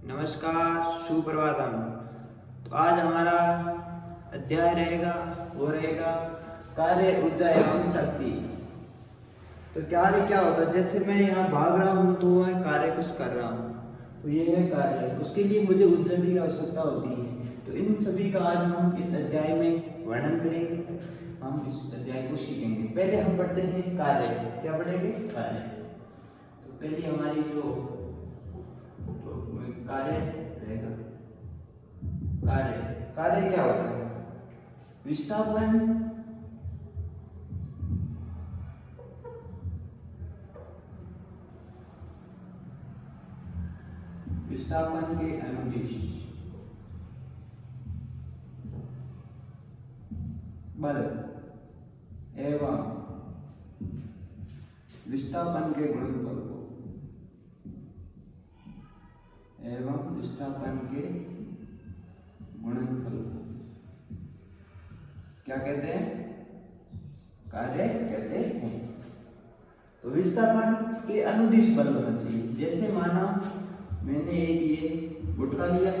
नमस्कार, सुप्रभातम। तो आज हमारा अध्याय रहेगा वो रहेगा कार्य, ऊर्जा एवं शक्ति। तो कार्य क्या होता है? जैसे मैं यहाँ भाग रहा हूँ तो मैं कार्य कुछ कर रहा हूँ, तो ये है कार्य। उसके लिए मुझे ऊर्जा की आवश्यकता होती है। तो इन सभी का आज हम इस अध्याय में वर्णन करेंगे, हम इस अध्याय को सीखेंगे। पहले हम पढ़ते हैं कार्य। क्या पढ़ेंगे? कार्य। तो पहली हमारी जो कार्य रहेगा, कार्य। कार्य क्या होता है? विस्थापन, विस्थापन के अनुदिश बल एवं विस्थापन के गुणनफल को क्या कहते हैं? कार्य कहते हैं। तो विस्थापन के अनुदिश बल होना चाहिए। जैसे माना मैंने एक ये गुटखा लिया,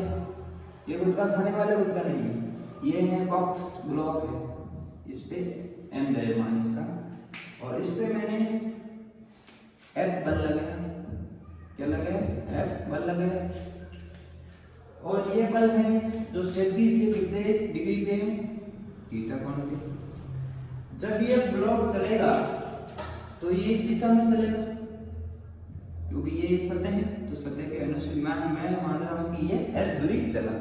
ये गुटखा खाने वाला गुटखा नहीं है, ये है बॉक्स ब्लॉक है, इस पे एम द्रव्यमान इसका, और इस पे मैंने एफ बल लगाया। क्या लगाया? एफ बल लगाया। और ये बल है जो 37 से कितने डिग्री पे है? थीटा कोण पे। जब ये ब्लॉक चलेगा तो ये इस दिशा में चलेगा, क्योंकि ये सतह है, तो सतह के अनुसार मैं मान रहा हूं कि ये एस दूरी चला।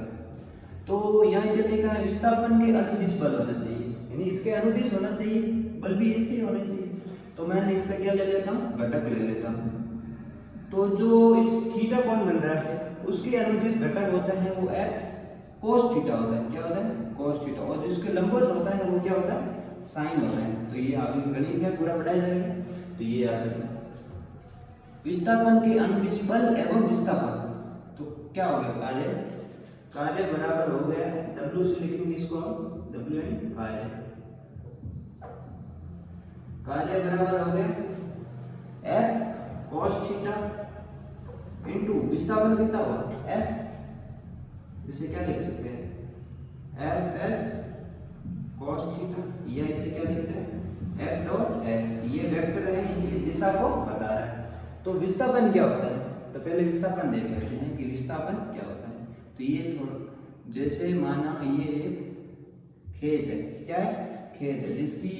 तो यहाँ ये लिखा है विस्थापन के अनुदिश बल होना चाहिए, यानी इसके अनुदिश होना चाहिए, बल भी इससे होना चाहिए। तो मैंने इसका क्या ले लेता हूँ? घटक ले लेता हूँ। तो जो इस थीटा कोण बन रहा है उसके अनुदिश घटक होता है वो एफ कोस थीटा होता है। क्या होता है? Cos theta. और जिसके लंबवत होता है वो क्या होता है? साइन होता है। तो ये आगे गणित में पूरा पढ़ाया जाएगा, तो ये आ जाएगा विस्थापन के अनुदिश बल एवं विस्थापन। तो क्या हो गया? कार्य। कार्य बराबर हो गया, W से लिखेंगे इसको हम, W यानी कार्य। कार्य बराबर हो गया F cos थीटा इनटू विस्थापन कितना होगा? S। इसे क्या लिख सकते हैं? Fs cos थीटा, या इसे क्या लिखते हैं? F dot S। ये वेक्टर है, ये दिशा को बता रहा है। तो विस्थापन क्या होता है? तो पहले विस्थापन देख लेते हैं कि विस्थापन क्या होता है। तो ये थोड़ा, जैसे माना ये एक खेत है। क्या है? खेत है, जिसकी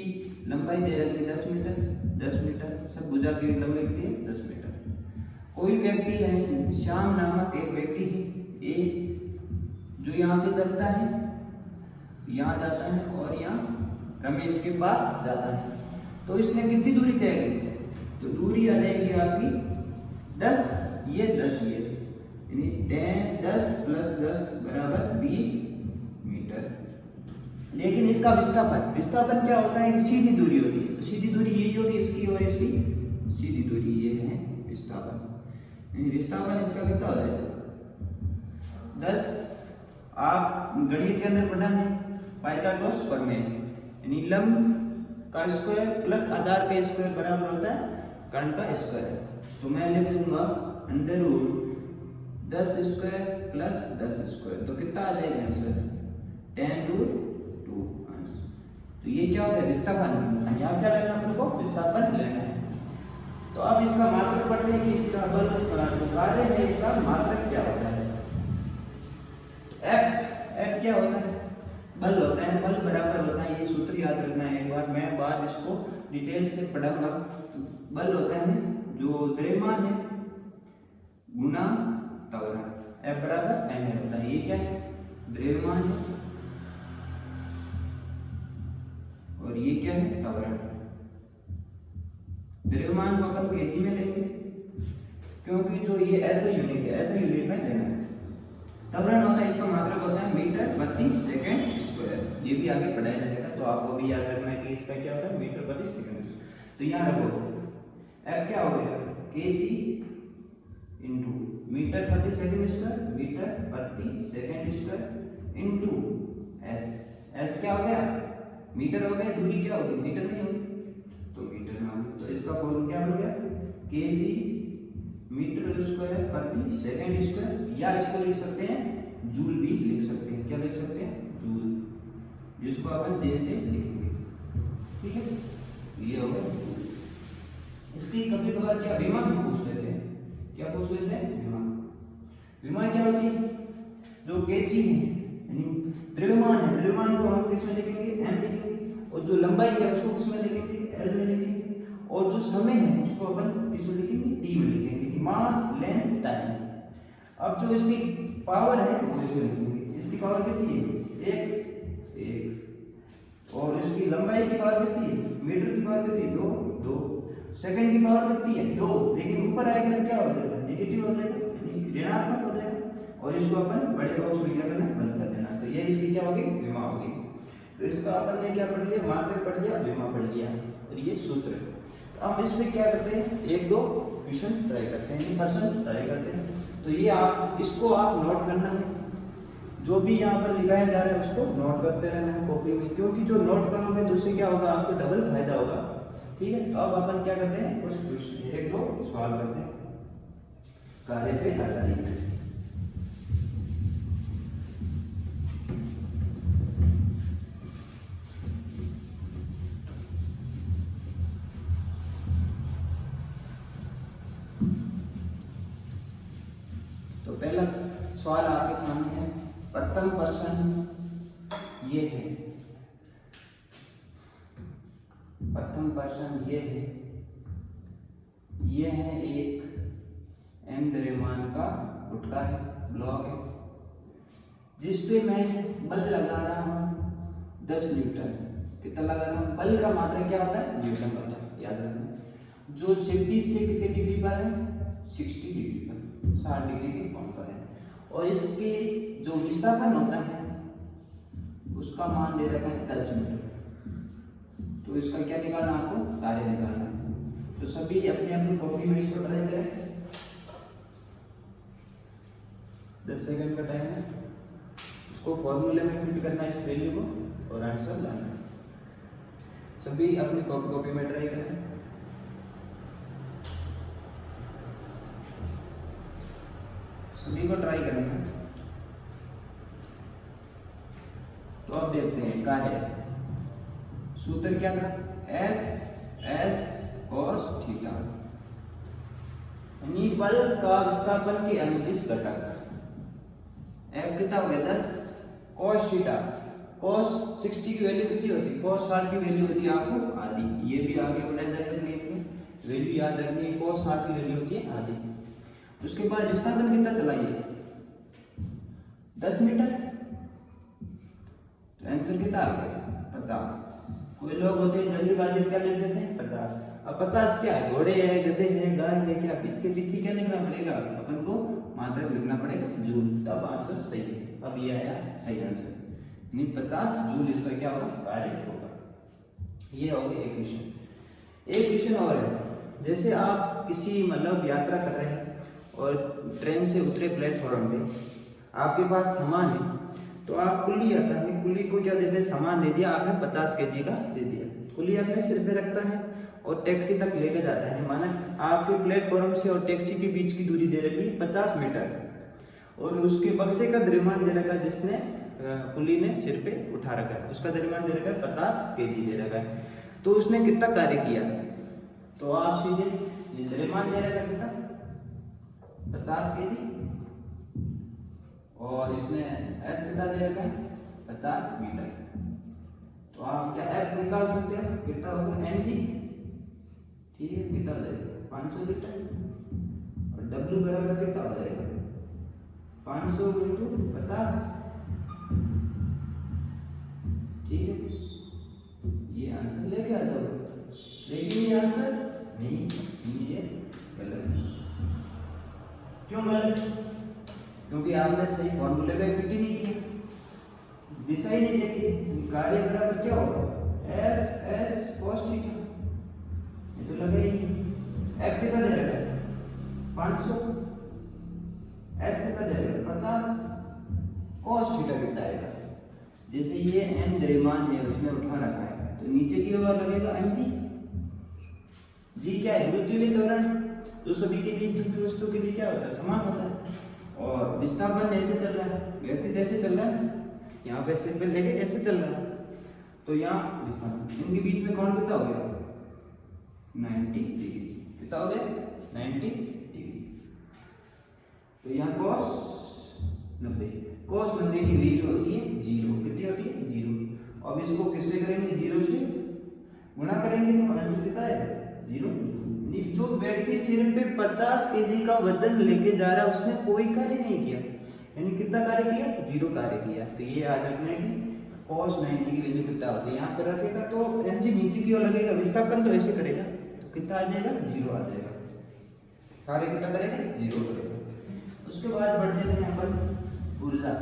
लंबाई दे रखी है 10 मीटर। 10 मीटर सब भुजा की लंबाई कितनी है? 10 मीटर। कोई व्यक्ति है, श्याम नामक एक व्यक्ति है, एक जो यहाँ से चलता है, यहाँ जाता है और यहाँ रमेश के पास जाता है। तो इसने कितनी दूरी तय की? तो दूरी आ जाएगी आपकी 10, ये 10, ये यानी 10 प्लस 10 बराबर 20 मीटर। लेकिन इसका विस्थापन क्या होता है? कि सीधी दूरी होती है। तो सीधी दूरी यही होगी इसकी, और इसकी सीधी दूरी ये है विस्थापन। यानी विस्थापन इसका कितना हो जाएगा? 10। आप गणित के अंदर पढ़ा है पाइथागोरस प्रमेय, यानी लंब का स्क्वायर प्लस आधार का स्क्वायर बराबर होता है कर्ण का स्क्वायर। तो मैं लिख लूंगा under root 10 square plus 10 square. तो कितना आ जाएगा आंसर? 10√2 आंसर। तो ये क्या हो गया? विस्थापन। यहाँ क्या लेना अपन को? विस्थापन लेना है। तो अब इसका मात्रक पढ़ते हैं कि इसका बल जो कार्य है इसका मात्रक क्या होता है। F क्या होता है? बल होता है। बल बराबर होता है, ये सूत्र याद रखना है। एक बार मैं बाद इसको डिटेल से पढ़ाऊंगा। बल होता है जो द्रव्यमान है गुना त्वरण, F बराबर m होता है। ये क्या है? द्रव्यमान है, और ये क्या है? त्वरण। द्रव्यमान को अपन केजी में लेंगे, क्योंकि जो ये ऐसा यूनिट है, ऐसे यूनिट में लेना है। त्वरण होता है, इसका मात्रक होता है मीटर प्रति सेकंड स्क्वायर। ये भी आगे पढ़ाया जाएगा, तो आपको भी याद रखना है कि इसका क्या होता है? मीटर प्रति सेकंड। तो यहाँ रखो F क्या हो गया? केजी इंटू मीटर प्रति सेकंड स्क्वायर, मीटर प्रति सेकंड स्क्वायर इंटू S क्या हो गया? मीटर हो गया। दूरी क्या होगी? मीटर नहीं होगी, तो मीटर में होगी। तो इसका फॉर्मूला क्या बन गया? केजी मीटर स्क्वायर प्रति सेकंड स्क्वायर, या इसको लिख सकते हैं जूल भी लिख सकते हैं। क्या लिख सकते हैं? जूल, जिसको अपन जे से लिखेंगे। ठीक है, ये होगा जूल। इसकी कभी कभार क्या विमा भी पूछ लेते हैं। क्या पूछ लेते हैं? विमा। विमा क्या होती है? जो केजी है यानी द्रव्यमान है, द्रव्यमान को हम किस में लिखेंगे? एम लिखेंगे। और जो लंबाई है उसको किस में लिखेंगे? एल में लिखेंगे। और जो समय है उसको अपन किस में लिखेंगे? टी में लिखेंगे। मास, लेंथ, टाइम। अब जो इसकी पावर है वो इसमें लिखेंगे। इसकी पावर कितनी है? एक। और इसकी लंबाई की पावर कितनी है? मीटर की पावर कितनी है? 2। सेकंड की पावर कितनी है? 2। लेकिन ऊपर आएगा तो क्या हो जाएगा? नेगेटिव हो जाएगा, ऋणात्मक हो जाएगा। और इसको अपन बड़े बॉक्स में क्या करना? बंद कर देना। तो ये इसकी क्या होगी? विमा होगी। तो इसका अपन ने क्या पढ़ लिया? मात्रक पढ़ लिया, विमा पढ़ लिया, और ये सूत्र। तो हम इसमें क्या करते हैं? 1-2 क्वेश्चन ट्राई करते हैं, पर्सन ट्राई करते हैं। तो ये आप इसको आप नोट करना है, जो भी यहाँ पर लिखाया जा रहा है उसको नोट करते रहना है कॉपी में, क्योंकि जो नोट करोगे तो उससे क्या होगा? आपको डबल फायदा होगा। ठीक है, तो अब अपन क्या करते हैं? कुछ 1-2 सवाल करते हैं कार्य पे आधारित। तो पहला सवाल आपके सामने है। प्रथम प्रश्न ये है, प्रथम प्रश्न ये है, ये है एक एम द्रव्यमान का गुटका है, ब्लॉक है, जिस पे मैं बल लगा रहा हूँ 10 न्यूटन। कितना लगा रहा हूँ? बल का मात्रा क्या होता है? न्यूटन होता है, याद रखना। जो क्षितिज से कितने डिग्री पर है? 60 डिग्री पर, 60 डिग्री के कोण पर है। और इसके जो विस्थापन होता है उसका मान दे रखा है 10 मीटर। तो इसका क्या निकालना? आपको कार्य निकालना है। तो सभी अपनी अपनी कॉपी में इसको ट्राई करें। 10 सेकंड का टाइम है। उसको फॉर्मूले में फिट करना है, इस वैल्यू को, और आंसर लाना है। सभी अपनी कॉपी में ट्राई करें। सभी को ट्राई करेंगे। तो अब देखते हैं कार्य। सूत्र क्या था? F(S) cos थीटा, यानी बल का विस्थापन के अनुदिश घटक। F कितना हो गया? 10 cos थीटा। cos 60 की वैल्यू कितनी होती है? cos 60 की वैल्यू होती है आपको आधी। ये भी आगे बढ़ा जाएगा, वैल्यू याद रखनी है। cos 60 की वैल्यू होती है आधी। उसके बाद विस्थापन कितना चलाइए? 10 मीटर। तो आंसर कितना आ गया? 50। कोई लोग होते हैं जल्दीबाजी में क्या लिख देते हैं? 50। अब 50 क्या है? घोड़े है, गधे हैं, गाय है, क्या? इसके पीछे क्या लिखना पड़ेगा? अपन को मात्रक लिखना पड़ेगा, जूल। तब आंसर सही है। अब ये आया सही आंसर, नहीं 50 जूल इसका क्या होगा? कार्य होगा। ये हो गया एक क्वेश्चन। एक क्वेश्चन और है, जैसे आप किसी मतलब यात्रा कर रहे हैं और ट्रेन से उतरे प्लेटफॉर्म पे, आपके पास सामान है, तो आप कुल्ली आता है, कुल्ली को क्या देते हैं? सामान दे दिया आपने, 50 kg का दे दिया। कुल्ली अपने सिर पे रखता है और टैक्सी तक लेकर जाता है। माना आपके प्लेटफॉर्म से और टैक्सी के बीच की दूरी दे रखी है 50 मीटर, और उसके बक्से का द्रव्यमान दे रखा है, जिसने कुल्ली ने सिर पे उठा रखा है, उसका द्रव्यमान दे रखा है 50 kg दे रखा है। तो उसने कितना कार्य किया? तो आप सीधे द्रव्यमान दे रखा है कितना? 50 kg, और इसने S कितना दे रखा है? 50 मीटर। तो आप क्या F निकाल सकते हो? कितना होगा? mg। ठीक है, कितना हो जाएगा? 500 मीटर। और W बराबर कितना हो जाएगा? 500 × 50। ठीक है, ये आंसर लेके आ जाओ। लेकिन ये आंसर नहीं, ये गलत है। क्यों गलत? क्योंकि आपने सही फॉर्मूले में फिट ही नहीं किया, दिशा ही नहीं देखी। कार्य बराबर क्या होगा? F(S) cos theta. ये तो लगा ही नहीं। F कितना दे रहा है? 500। S कितना दे रहा है? 50। cos थीटा कितना आएगा? जैसे ये m द्रव्यमान है, उसने उठा रखा है, तो नीचे की ओर लगेगा mg। g क्या है? मृत्युले त्वरण। जो सभी के लिए, सभी वस्तुओं के लिए क्या होता है, समान होता है। और विस्थापन ऐसे चल रहा है, व्यक्ति ऐसे चल रहा है, यहाँ पे सिंपल देखे ऐसे चल रहा है, तो यहाँ विस्थापन, इनके बीच में कौन कितना हो गया, 90 डिग्री। कितना हो गया, 90 डिग्री। तो यहाँ cos 90, cos 90 की वैल्यू होती है 0। कितनी होती है, 0। अब इसको किससे करेंगे, 0 से गुणा करेंगे तो आंसर कितना है, 0। जो व्यक्ति सिर पे 50 केजी का वजन लेके जा रहा है उसने कोई कार्य नहीं किया, यानी कितना कार्य किया, 0 कार्य किया। तो ये याद रखना है कि cos 90 की वैल्यू कितना होती है, यहाँ पर रखेगा तो mg नीचे की ओर लगेगा, विस्थापन तो ऐसे करेगा तो कितना आ जाएगा, 0 आ जाएगा। कार्य कितना करेगा, 0 करेगा। उसके बाद बढ़ते हैं यहाँ पर ऊर्जा,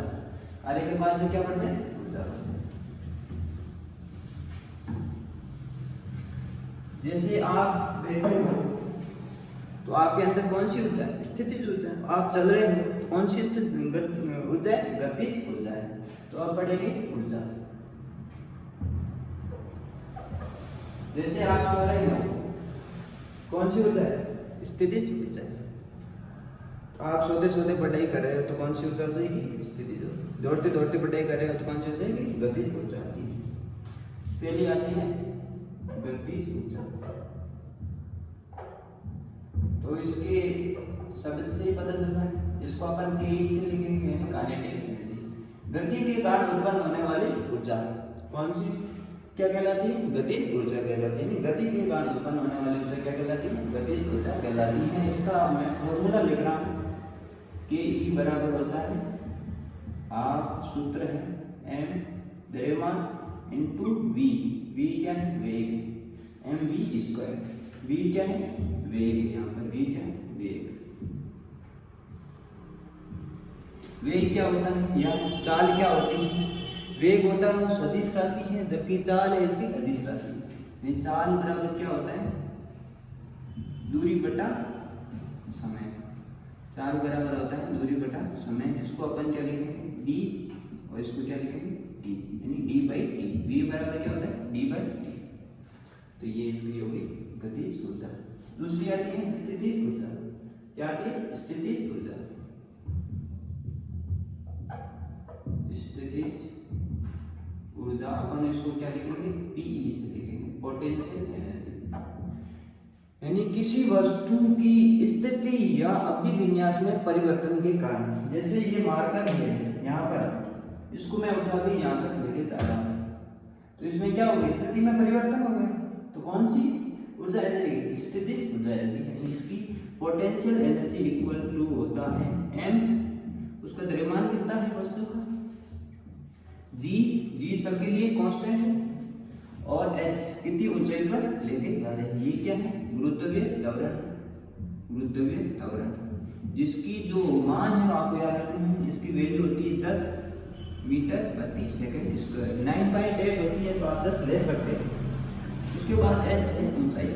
कार्य के बाद में क्या बढ़ते हैं, ऊर्जा। जैसे आप बैठे हो तो आपके अंदर कौन सी ऊर्जा है, स्थितिज ऊर्जा। आप चल रहे हो, कौन सी ऊर्जा है, गतिज ऊर्जा है। तो आप पढ़ेंगे ऊर्जा। जैसे आप सो रहे हो, कौन सी ऊर्जा है, स्थितिज ऊर्जा है। तो आप सोते सोते पढ़ाई कर रहे हो तो कौन सी ऊर्जा हो जाएगी, स्थितिज ऊर्जा। दौड़ते दौड़ते पढ़ाई कर रहे हो तो कौन सी हो जाएगी, गतिज ऊर्जा आती है। पहली आती है गतिज ऊर्जा। तो इसके शब्द से ही पता चल रहा है, इसको अपन के से लिखेंगे, काइनेटिक एनर्जी। गति के कारण उत्पन्न होने वाली ऊर्जा कौन सी, क्या कहलाती है, गतिज ऊर्जा कहलाती है। गति के कारण उत्पन्न होने वाली ऊर्जा क्या कहलाती है, गतिज ऊर्जा कहलाती है। इसका मैं फॉर्मूला लिख रहा हूँ, के ई बराबर होता है, आप सूत्र है m द्रव्यमान इंटू वी। वी क्या है, वेग, एम वी स्क्वायर। वी क्या है, वेग, यहाँ पर वी क्या है, वेग। वेग क्या होता है, या चाल क्या होती है, वेग होता है वो सदिश राशि है, जबकि चाल है इसकी अदिश राशि। चाल बराबर क्या होता है, दूरी बटा समय। चाल बराबर होता है दूरी बटा समय। इसको अपन क्या लिखेंगे, डी, और इसको क्या लिखेंगे, टी, यानी डी बाई टी। वी बराबर क्या होता है, डी बाई टी। तो ये इसकी होगी गतिज ऊर्जा। दूसरी आती है स्थितिज ऊर्जा। क्या आती है, स्थितिज ऊर्जा। स्थितिज ऊर्जा अपन इसको क्या लिखेंगे, पीई से लिखेंगे, पोटेंशियल एनर्जी। यानी किसी वस्तु की स्थिति या अभिविन्यास में परिवर्तन के कारण। जैसे ये मार्कर है यहाँ पर, इसको मैं उठा के यहाँ तक लेके जा रहा हूँ, तो इसमें क्या होगा, स्थिति में परिवर्तन हो गया। तो कौन सी ऊर्जा रहेगी, स्थितिज ऊर्जा रहेगी। इसकी पोटेंशियल एनर्जी इक्वल टू होता है m, उसका द्रव्यमान कितना है वस्तु का, g, g सबके लिए कांस्टेंट है, और h कितनी ऊंचाई पर लेके जा रहे हैं। ये क्या है, गुरुत्वीय त्वरण। गुरुत्वीय त्वरण जिसकी जो मान है आपको याद रखना है, इसकी वैल्यू होती है 10 मीटर प्रति सेकंड स्क्वायर। 9.8 होती है तो आप 10 ले सकते हैं। उसके बाद h है ऊंचाई,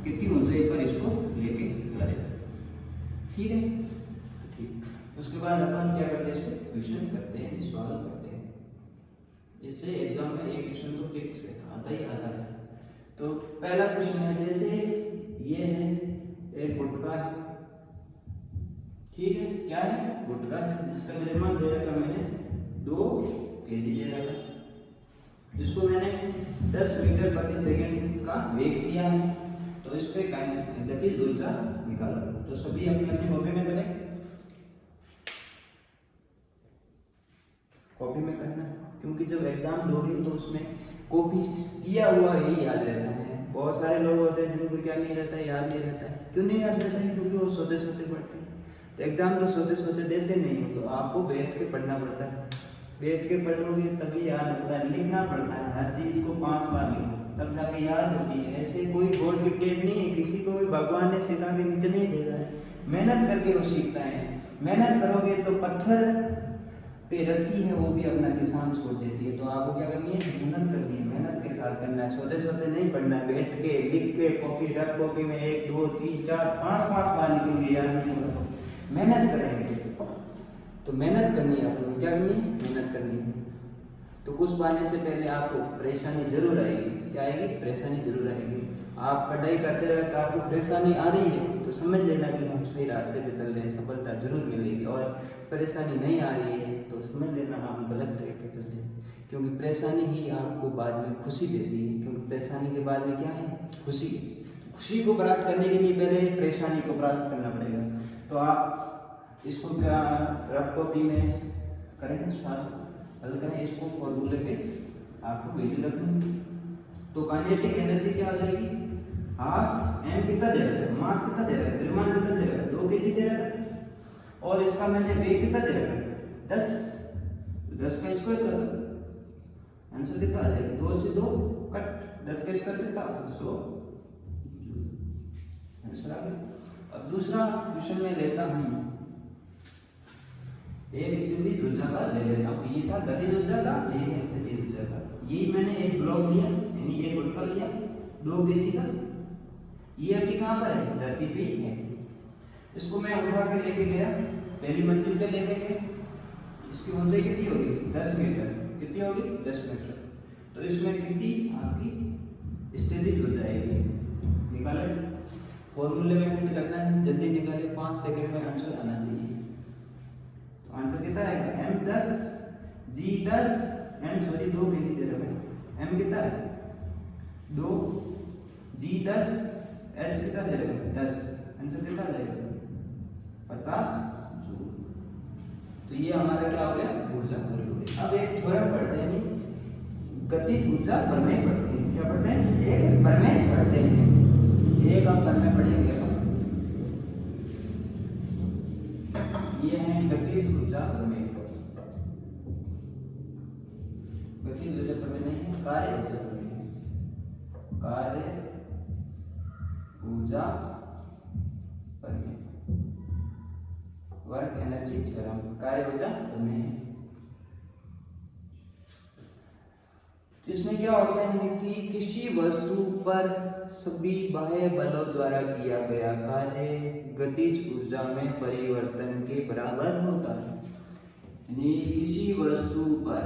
कितनी ऊंचाई पर इसको लेके जा रहे हैं, ठीक है। ठीक, उसके बाद अपन क्या करते हैं, इसको क्वेश्चन करते हैं, सॉल्व करते हैं। इससे एग्जाम में एक क्वेश्चन तो फिक्स है, आता ही आता है। तो पहला क्वेश्चन है, जैसे ये है एक गुटका है, ठीक है, क्या है, गुटका है, जिसका द्रव्यमान दे रखा मैंने 2 केजी दे रखा, जिसको मैंने 10 मीटर प्रति सेकंड का वेग दिया है। तो इस पे गतिज ऊर्जा निकालो। तो सभी अपनी अपनी कॉपी में करें, कॉपी में करना, क्योंकि जब एग्जाम दोगे तो उसमें कॉपी किया हुआ ही याद रहता है। बहुत सारे लोग होते हैं जिनको क्या नहीं रहता है, याद नहीं रहता है। क्यों नहीं याद रहता है, क्योंकि वो सोते सोते पढ़ते हैं। तो एग्जाम तो सोते सोते देते नहीं हो, तो आपको बैठ के पढ़ना पड़ता है। बैठ के पढ़ोगे तभी याद होता है, लिखना पड़ता है, हर चीज़ को 5 बार लिखो तब जाके याद होती है। ऐसे कोई गॉड गिफ्टेड नहीं है, किसी को भी भगवान ने सिखा के नीचे नहीं भेजा है, मेहनत करके वो सीखता है। मेहनत करोगे तो पत्थर पे रस्सी है वो भी अपना निशान छोड़ देती है। तो आपको क्या करनी है, मेहनत करनी है, मेहनत के साथ करना है, सोते सोते नहीं पढ़ना है। बैठ के लिख के कॉपी, रफ कॉपी में 1 2 3 4 5 बार लिखेंगे, याद नहीं होगा तो मेहनत करेंगे। तो मेहनत करनी है, आपको क्या करनी है, मेहनत करनी है। तो कुछ पाने से पहले आपको परेशानी जरूर आएगी, क्या आएगी, परेशानी जरूर आएगी। आप पढ़ाई करते वक्त आपको परेशानी आ रही है तो समझ लेना कि हम सही रास्ते पे चल रहे हैं, सफलता जरूर मिलेगी। और परेशानी नहीं आ रही है तो समझ लेना हम गलत ट्रैक पे चल रहे हैं, क्योंकि परेशानी ही आपको बाद में खुशी देती है। क्योंकि परेशानी के बाद में क्या है, खुशी। खुशी को प्राप्त करने के लिए पहले परेशानी को प्राप्त करना पड़ेगा। तो आप इसको क्या रफ कॉपी में करेंगे, सवाल हल करें, इसको फॉर्मूले पे आपको वैल्यू रखनी। तो काइनेटिक एनर्जी क्या हो जाएगी, हाफ एम कितना दे रहा है, मास कितना दे रहा है, द्रव्यमान कितना दे रहा है, 2 kg दे रहा है, और इसका मैंने वेग कितना दे रहा है, 10 का स्क्वायर कर दो, आंसर कितना आ जाएगा, 2 से 2 कट, 10 का स्क्वायर कितना आता है, 100, आंसर आ गया। अब दूसरा क्वेश्चन में लेता हूँ, एक स्थिति ऊर्जा का ले लेता हूँ, ये था गतिज ऊर्जा का, ये है स्थिति ऊर्जा का। ये मैंने एक ब्लॉक लिया, यानी एक गुटका लिया 2 kg का, ये अभी कहाँ पर है, धरती पे ही है। इसको मैं उठा के लेके गया, पहली मंजिल पे लेके गया, इसकी ऊंचाई कितनी होगी, 10 मीटर, कितनी होगी, 10 मीटर। तो इसमें कितनी आपकी स्थिति ऊर्जा आएगी, निकाले, फॉर्मूले में कुछ करना है, जल्दी निकाले, 5 सेकंड में आंसर आना चाहिए। तो आंसर कितना आएगा, m10 g10 m sorry 2 kg दे रहा है, m कितना है 2, g10 h कितना दे रहा है 10, आंसर कितना जाएगा 50 जूल। तो ये हमारा क्या हो गया, ऊर्जा पूरी हो गई। अब एक थोड़ा पढ़ते हैं, गतिज ऊर्जा प्रमेय पढ़ते हैं, क्या पढ़ते हैं, एक प्रमेय पढ़ते हैं, एक आप प्रमेय पढ़ेंगे। ये है गतिज ऊर्जा प्रमेय, गतिज ऊर्जा प्रमेय नहीं है, कार्य ऊर्जा प्रमेय, कार्य ऊर्जा प्रमेय, वर्क एनर्जी थ्योरम, कार्य ऊर्जा प्रमेय। इसमें क्या होता है कि किसी वस्तु पर सभी बाह्य बलों द्वारा किया गया कार्य गतिज ऊर्जा में परिवर्तन के बराबर होता है। यानी किसी वस्तु पर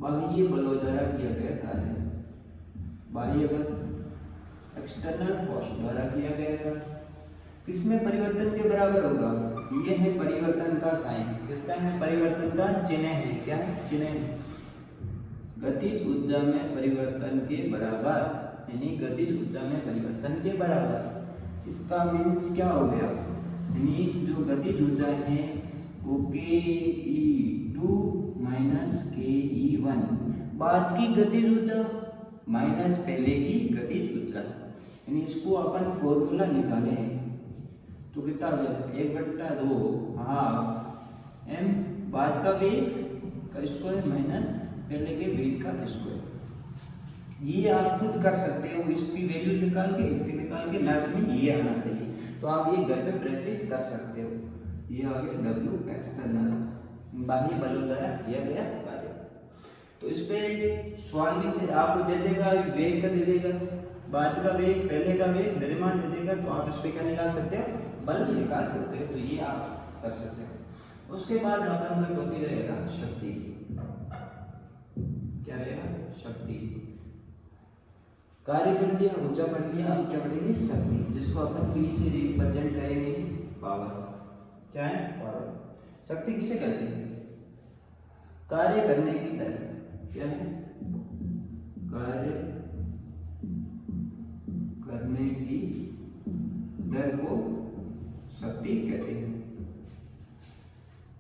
बाह्य बलों द्वारा किया गया कार्य, बाह्य बल एक्सटर्नल फोर्स द्वारा किया गया कार्य किसमें परिवर्तन के बराबर होगा, ये है परिवर्तन का साइन, किसका है, परिवर्तन का चिन्ह है, क्या है, चिन्ह है, गतिज ऊर्जा में परिवर्तन के बराबर, यानी गतिज ऊर्जा में परिवर्तन के बराबर। इसका मीन्स क्या हो गया, यानी जो गतिज ऊर्जा है वो ke2 माइनस ke1, बाद की गतिज ऊर्जा माइनस पहले की गतिज ऊर्जा, यानी इसको अपन फॉर्मूला निकाले हैं तो कितना हो जाएगा, 1/2 हाफ m बाद का वेग का स्क्वायर माइनस पहले के वेग का स्क्वायर। ये आप खुद कर सकते हो, इसकी वैल्यू निकाल के, इसकी निकाल के, लास्ट में ये आना चाहिए। तो आप ये घर पे प्रैक्टिस कर सकते हो। ये आ गया W एक्सटर्नल, बाह्य बलों द्वारा किया गया कार्य। तो इस पे सवाल भी आपको दे देगा, वेग का दे देगा, बाद का वेग, पहले का वेग, द्रव्यमान दे देगा, तो आप इस पे क्या निकाल सकते हो, बल निकाल सकते हो। तो ये आप कर सकते हो। उसके बाद अपन का टॉपिक रहेगा शक्ति, क्या रहेगा, शक्ति। कार्य पढ़ लिया, ऊर्जा पढ़ लिया, अब क्या पढ़ेंगे, शक्ति, जिसको अपन P से रिप्रेजेंट करेंगे, पावर। क्या है, पावर। शक्ति किसे कहते हैं, कार्य करने की दर, क्या है, कार्य करने की दर को शक्ति कहते हैं।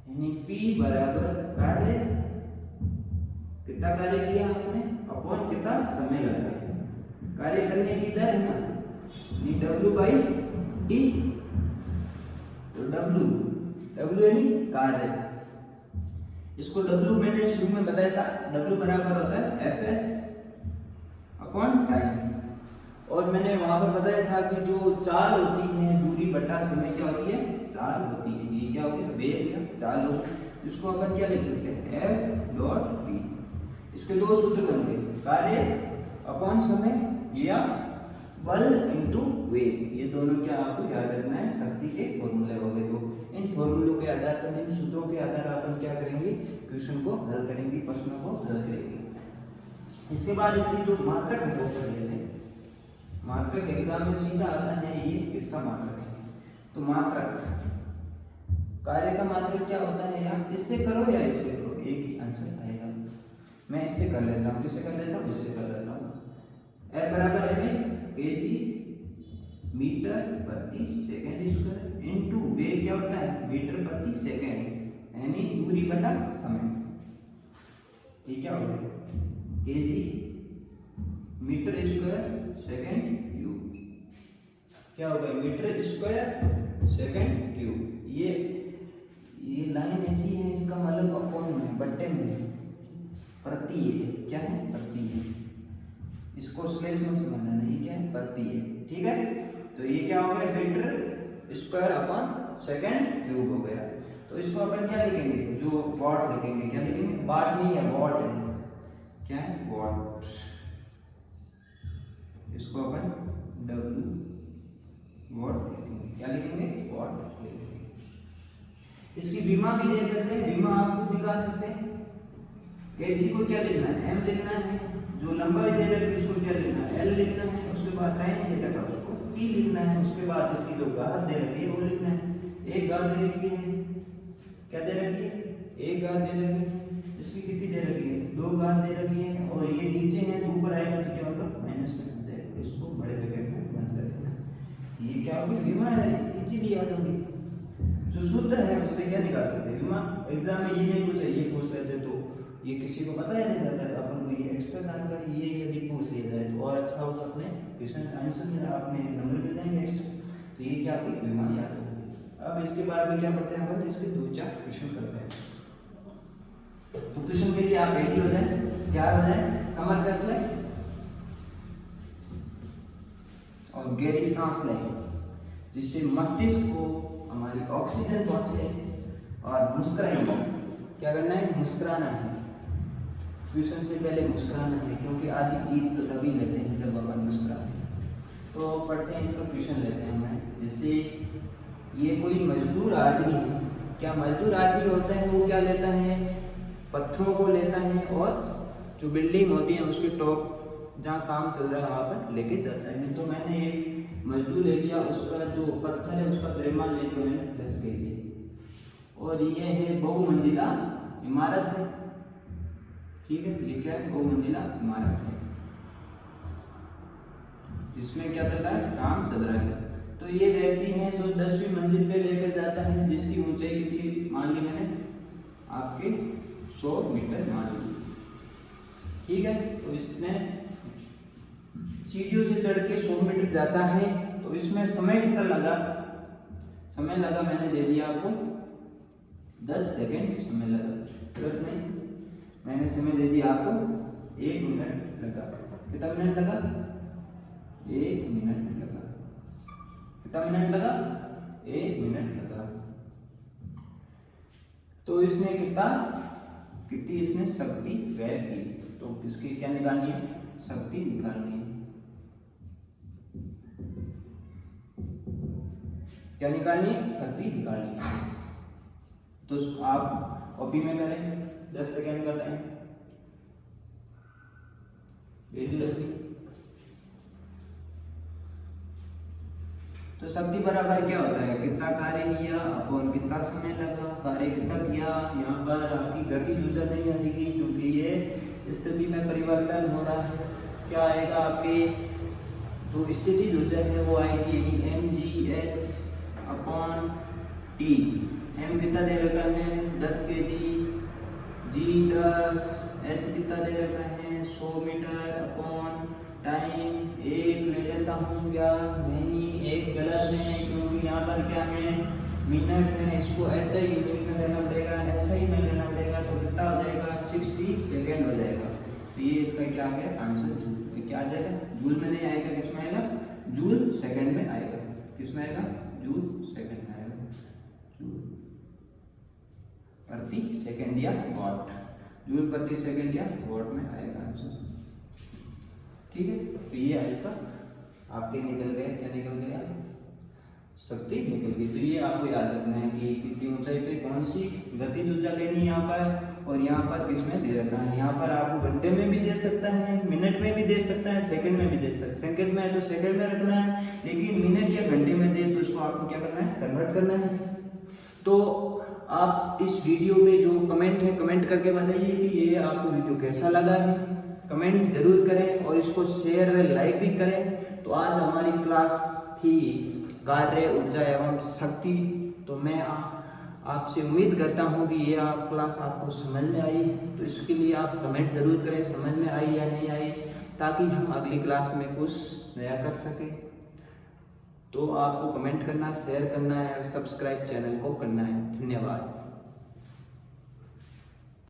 यानी P बराबर कार्य, कितना कार्य किया आपने, अपॉन कितना समय लगा, कार्य करने की दर है ना, W/T, तो W यानी कार्य। इसको W मैंने शुरू में बताया था, W बराबर होता है Fs अपॉन टाइम। और मैंने वहां पर बताया था कि जो चाल होती है, दूरी बटा समय क्या होती है, चाल होती है। ये क्या होगी, वेग या चाल होगी, जिसको अपन क्या लिख सकते हैं, F.P। इसके दो सूत्र बनते हैं, कार्य अपॉन समय या बल इनटू वेग। ये दोनों क्या आपको याद रखना है, शक्ति के फॉर्मूले हो गए। तो इन फॉर्मूलों के आधार पर, इन सूत्रों के आधार पर अपन क्या करेंगे, क्वेश्चन को हल करेंगे, प्रश्नों को हल करेंगे। इसके बाद इसकी जो मात्रक है वो कर लेते हैं। मात्रक एग्जाम में सीधा आता है, ये किसका मात्रक है। तो मात्रक, कार्य का मात्रक क्या होता है, या इससे करो या इससे करो, एक ही आंसर आएगा। मैं इससे कर लेता हूँ, किससे कर लेता हूँ, इससे कर लेता हूँ। F बराबर है kg मीटर प्रति सेकंड स्क्वायर इनटू वेग क्या होता है, मीटर प्रति सेकंड, यानी दूरी बटा समय। ये क्या हो गया, kg metre square second cube, क्या हो गया, मीटर स्क्वायर सेकंड क्यूब। ये लाइन ऐसी है, इसका मतलब अपॉन में, बट्टे में, प्रति है, क्या है, प्रति है। इसको स्लैश में समझना नहीं, क्या है, प्रति है, ठीक है। तो ये क्या हो गया, metre square upon second cube हो गया। तो इसको अपन क्या लिखेंगे, जो वॉट लिखेंगे, क्या लिखेंगे, वाट नहीं है, वॉट है, क्या है, वॉट। इसको अपन W वॉट लिखेंगे, क्या लिखेंगे, वॉट लिखेंगे। इसकी बीमा भी दे देते हैं, बीमा आप खुद दिखा सकते हैं। kg को क्या लिखना है, m लिखना है, जो लंबाई दे रखी है उसको क्या लिखना है, l लिखना है, उसके बाद टाइम दे रखा है उसको t लिखना है, उसके बाद इसकी जो घात दे रखी है वो लिखना है। एक घात दे रखी है, क्या दे रखी है, एक घात दे रखी है, इसकी कितनी दे रखी है, दो घात दे रखी है, और ये नीचे है तो ऊपर आएगा तो क्या होगा, माइनस में हो जाएगा। इसको बड़े ब्रैकेट में बंद कर देना। ये क्या होगी, बीमा है, इजीली याद होगी। जो सूत्र है उससे क्या निकाल सकते हैं, बीमा। एग्जाम में ये नहीं पूछा, ये पूछ लेते तो ये किसी को पता ही नहीं रहता है, तो अपन को ये एक्स्ट्रा जानकारी ये यदि पूछ लिया जाए तो और अच्छा हो, तो अपने क्वेश्चन आंसर में आपने नंबर मिल जाएंगे एक्स्ट्रा। तो ये क्या होगी, बीमा याद होगी। अब इसके बाद में क्या करते हैं अपन, इसके 2-4 क्वेश्चन करते हैं। तो क्वेश्चन के लिए आप रेडी हो जाए, तैयार हो जाए, कमर कस लें और गहरी सांस लें, जिससे मस्तिष्क को हमारी ऑक्सीजन पहुंचे, और मुस्कुराएंगे। क्या करना है, मुस्कुराना है। ट्यूशन से पहले मुस्कुराना है, क्योंकि आधी जीत तो तभी लेते हैं जब अपन मुस्कुराते हैं। तो पढ़ते हैं, इसका क्वेश्चन लेते हैं हम। जैसे ये कोई मजदूर आदमी है, क्या मजदूर आदमी होता है वो क्या लेता है, पत्थरों को लेता है, और जो बिल्डिंग होती है उसके टॉप जहाँ काम चल रहा है वहाँ पर लेके जाता है। तो मैंने एक मजदूर ले लिया, उसका जो पत्थर है उसका परिमाण ले लिया मैंने 10 kg, और ये है बहुमंजिला इमारत है, ठीक है। ये क्या है, बहुमंजिला इमारत है, जिसमें क्या चल रहा है, काम चल रहा है। तो ये व्यक्ति है जो 10वीं मंजिल पे लेकर जाता है, जिसकी ऊंचाई कितनी मान ली मैंने, आपके 100 मीटर मान ली, ठीक है। तो इसने सीढ़ियों से चढ़ के 100 मीटर जाता है, तो इसमें समय कितना लगा, समय लगा मैंने दे दिया आपको 10 सेकेंड समय लगा, 10 नहीं, मैंने समय दे दिया आपको 1 मिनट लगा। कितना मिनट लगा, 1 मिनट लगा। कितना मिनट लगा, 1 मिनट लगा। तो इसने कितनी इसने शक्ति व्यय की, तो इसकी क्या निकालनी है, शक्ति निकालनी है। क्या निकालनी है, शक्ति निकालनी है। तो आप कॉपी में करें, 10 सेकेंड का टाइम जल्दी। तो शक्ति बराबर क्या होता है, कितना कार्य किया और कितना समय लगा, कार्य कितना किया। यहाँ पर आपकी गतिज ऊर्जा नहीं आएगी, क्योंकि ये स्थिति में परिवर्तन हो रहा है। क्या आएगा, आपके जो स्थिति ऊर्जा है वो आएगी mgh अपॉन t। m कितना दे रखा है, 10 kg, g 10, h कितना दे रखा है 100 मीटर अपॉन टाइम 1 ले लेता हूँ, क्या नहीं, 1 गलत है, क्योंकि यहाँ पर क्या है, मिनट है, इसको SI यूनिट में लेना पड़ेगा, SI में लेना पड़ेगा। तो कितना हो जाएगा, 60 सेकेंड हो जाएगा। तो ये इसका क्या आ गया आंसर, जूल। क्या आ जाएगा, जूल में नहीं आएगा, किस में आएगा, जूल सेकेंड में आएगा। किस में आएगा, जूल सेकेंड में आएगा, जूल प्रति सेकेंड या वॉट, जूल प्रति सेकेंड या वॉट में आएगा आंसर, ठीक है। तो ये इसका आपके निकल गया, क्या निकल गया, शक्ति निकल गई। तो ये आपको याद रखना है कि कितनी ऊंचाई पे कौन सी गतिज ऊर्जा लेनी है यहाँ पर, और यहाँ पर किसमें दे रखना है। यहाँ पर आपको घंटे में भी दे सकता है, मिनट में भी दे सकता है, सेकंड में भी दे सकता है। सेकंड में है तो सेकंड में रखना है, लेकिन मिनट या घंटे में दे तो इसको आपको क्या करना है, कन्वर्ट करना है। तो आप इस वीडियो पे जो कमेंट है, कमेंट करके बताइए कि ये आपको वीडियो कैसा लगा है, कमेंट जरूर करें और इसको शेयर व लाइक भी करें। तो आज हमारी क्लास थी कार्य, ऊर्जा एवं शक्ति। तो मैं आपसे उम्मीद करता हूँ कि ये क्लास आपको समझ में आई। तो इसके लिए आप कमेंट जरूर करें समझ में आई या नहीं आई, ताकि हम अगली क्लास में कुछ नया कर सकें। तो आपको कमेंट करना है, शेयर करना है और सब्सक्राइब चैनल को करना है। धन्यवाद।